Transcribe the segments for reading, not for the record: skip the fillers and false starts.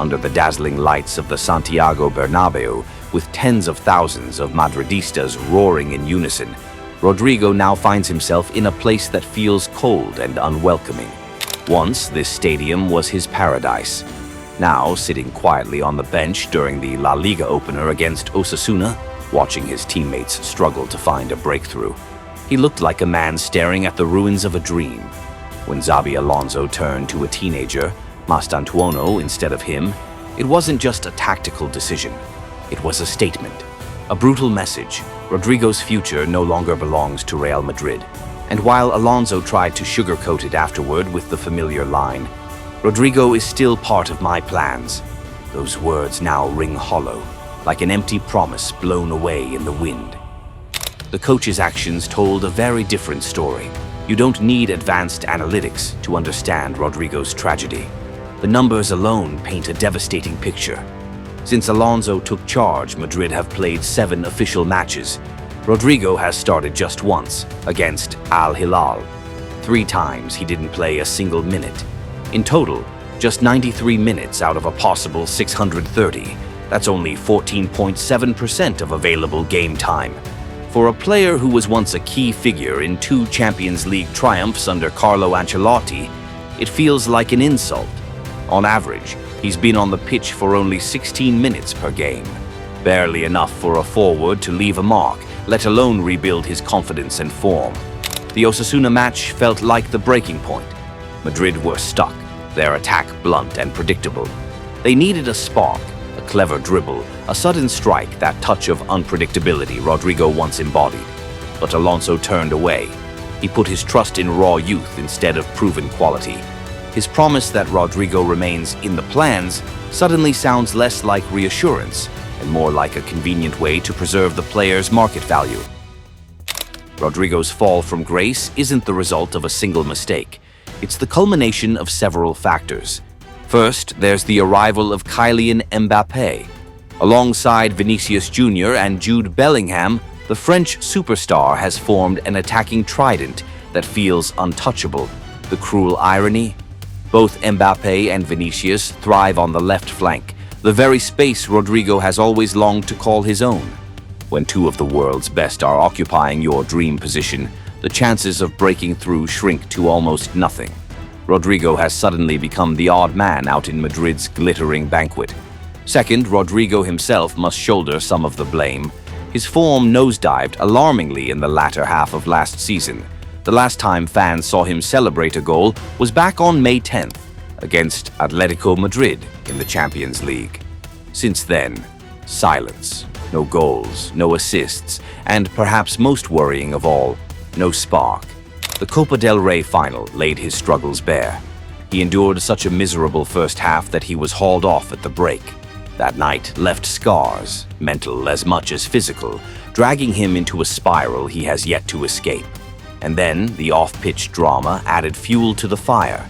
under the dazzling lights of the Santiago Bernabéu, with tens of thousands of Madridistas roaring in unison, Rodrygo now finds himself in a place that feels cold and unwelcoming. Once, this stadium was his paradise. Now, sitting quietly on the bench during the La Liga opener against Osasuna, watching his teammates struggle to find a breakthrough, he looked like a man staring at the ruins of a dream. When Xabi Alonso turned to a teenager, Mastantuono instead of him, it wasn't just a tactical decision. It was a statement, a brutal message. Rodrygo's future no longer belongs to Real Madrid. And while Alonso tried to sugarcoat it afterward with the familiar line, "Rodrygo is still part of my plans," those words now ring hollow, like an empty promise blown away in the wind. The coach's actions told a very different story. You don't need advanced analytics to understand Rodrygo's tragedy. The numbers alone paint a devastating picture. Since Alonso took charge, Madrid have played 7 official matches. Rodrygo has started just once, against Al Hilal. 3 times he didn't play a single minute. In total, just 93 minutes out of a possible 630. That's only 14.7% of available game time. For a player who was once a key figure in 2 Champions League triumphs under Carlo Ancelotti, it feels like an insult. On average, he's been on the pitch for only 16 minutes per game. Barely enough for a forward to leave a mark, let alone rebuild his confidence and form. The Osasuna match felt like the breaking point. Madrid were stuck, their attack blunt and predictable. They needed a spark, a clever dribble, a sudden strike, that touch of unpredictability Rodrygo once embodied. But Alonso turned away. He put his trust in raw youth instead of proven quality. His promise that Rodrygo remains in the plans suddenly sounds less like reassurance and more like a convenient way to preserve the player's market value. Rodrygo's fall from grace isn't the result of a single mistake. It's the culmination of several factors. First, there's the arrival of Kylian Mbappé. Alongside Vinícius Júnior and Jude Bellingham, the French superstar has formed an attacking trident that feels untouchable. The cruel irony? Both Mbappé and Vinícius thrive on the left flank, the very space Rodrygo has always longed to call his own. When 2 of the world's best are occupying your dream position, the chances of breaking through shrink to almost nothing. Rodrygo has suddenly become the odd man out in Madrid's glittering banquet. Second, Rodrygo himself must shoulder some of the blame. His form nosedived alarmingly in the latter half of last season. The last time fans saw him celebrate a goal was back on May 10th against Atletico Madrid in the Champions League. Since then, silence. No goals, no assists, and perhaps most worrying of all, no spark. The Copa del Rey final laid his struggles bare. He endured such a miserable first half that he was hauled off at the break. That night left scars, mental as much as physical, dragging him into a spiral he has yet to escape. And then the off-pitch drama added fuel to the fire.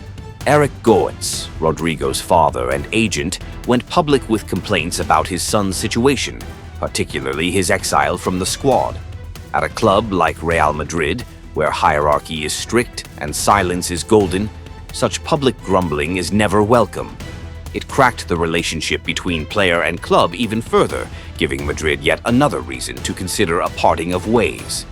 Eric Goetz, Rodrygo's father and agent, went public with complaints about his son's situation, particularly his exile from the squad. At a club like Real Madrid, where hierarchy is strict and silence is golden, such public grumbling is never welcome. It cracked the relationship between player and club even further, giving Madrid yet another reason to consider a parting of ways.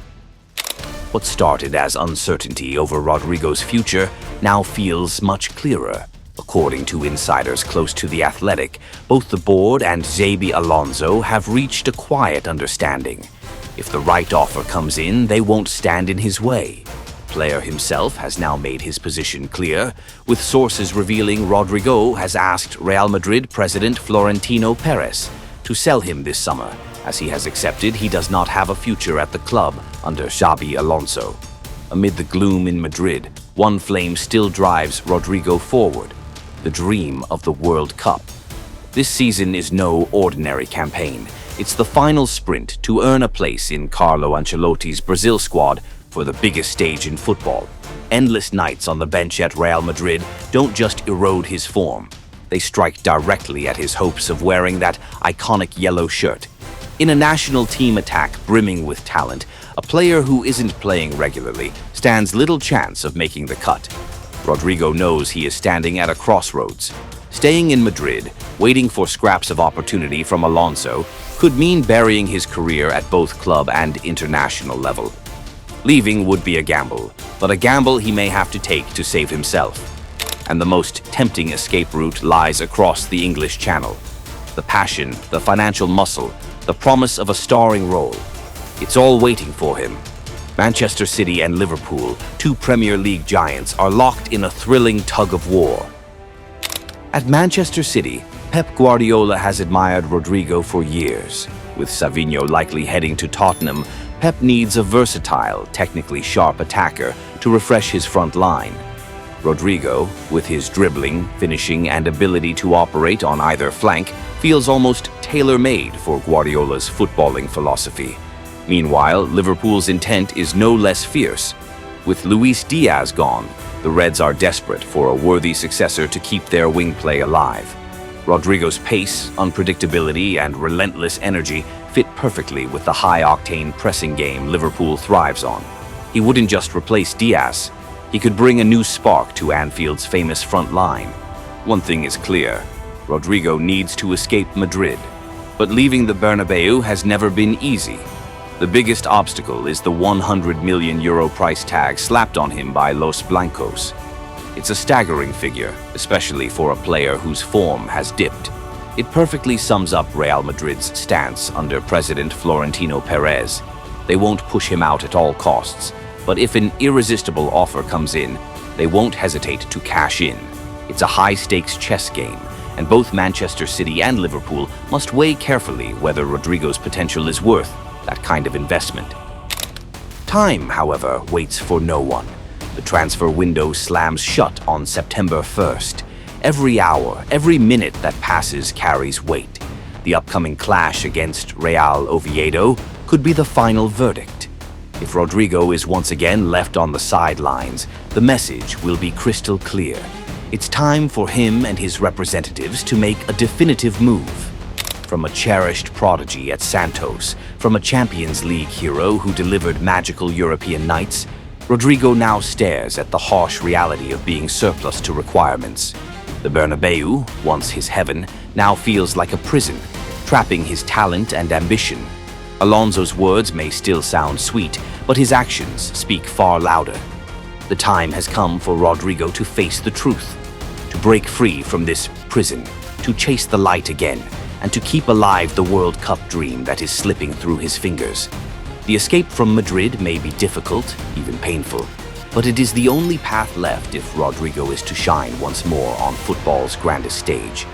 What started as uncertainty over Rodrygo's future now feels much clearer. According to insiders close to the Athletic, both the board and Xabi Alonso have reached a quiet understanding. If the right offer comes in, they won't stand in his way. The player himself has now made his position clear, with sources revealing Rodrygo has asked Real Madrid president Florentino Perez to sell him this summer, as he has accepted he does not have a future at the club under Xabi Alonso. Amid the gloom in Madrid, one flame still drives Rodrygo forward: the dream of the World Cup. This season is no ordinary campaign. It's the final sprint to earn a place in Carlo Ancelotti's Brazil squad for the biggest stage in football. Endless nights on the bench at Real Madrid don't just erode his form. They strike directly at his hopes of wearing that iconic yellow shirt. In a national team attack brimming with talent, a player who isn't playing regularly stands little chance of making the cut. Rodrygo knows he is standing at a crossroads. Staying in Madrid, waiting for scraps of opportunity from Alonso, could mean burying his career at both club and international level. Leaving would be a gamble, but a gamble he may have to take to save himself. And the most tempting escape route lies across the English Channel. The passion, the financial muscle, the promise of a starring role. It's all waiting for him. Manchester City and Liverpool, two Premier League giants, are locked in a thrilling tug-of-war. At Manchester City, Pep Guardiola has admired Rodrygo for years. With Savinho likely heading to Tottenham, Pep needs a versatile, technically sharp attacker to refresh his front line. Rodrygo, with his dribbling, finishing, and ability to operate on either flank, feels almost tailor-made for Guardiola's footballing philosophy. Meanwhile, Liverpool's intent is no less fierce. With Luis Diaz gone, the Reds are desperate for a worthy successor to keep their wing play alive. Rodrygo's pace, unpredictability, and relentless energy fit perfectly with the high-octane pressing game Liverpool thrives on. He wouldn't just replace Diaz, he could bring a new spark to Anfield's famous front line. One thing is clear, Rodrygo needs to escape Madrid. But leaving the Bernabéu has never been easy. The biggest obstacle is the €100 million price tag slapped on him by Los Blancos. It's a staggering figure, especially for a player whose form has dipped. It perfectly sums up Real Madrid's stance under President Florentino Perez. They won't push him out at all costs, but if an irresistible offer comes in, they won't hesitate to cash in. It's a high-stakes chess game, and both Manchester City and Liverpool must weigh carefully whether Rodrygo's potential is worth that kind of investment. Time, however, waits for no one. The transfer window slams shut on September 1st. Every hour, every minute that passes carries weight. The upcoming clash against Real Oviedo could be the final verdict. If Rodrygo is once again left on the sidelines, the message will be crystal clear. It's time for him and his representatives to make a definitive move. From a cherished prodigy at Santos, from a Champions League hero who delivered magical European nights, Rodrygo now stares at the harsh reality of being surplus to requirements. The Bernabéu, once his heaven, now feels like a prison, trapping his talent and ambition. Alonso's words may still sound sweet, but his actions speak far louder. The time has come for Rodrygo to face the truth, to break free from this prison, to chase the light again, and to keep alive the World Cup dream that is slipping through his fingers. The escape from Madrid may be difficult, even painful, but it is the only path left if Rodrygo is to shine once more on football's grandest stage.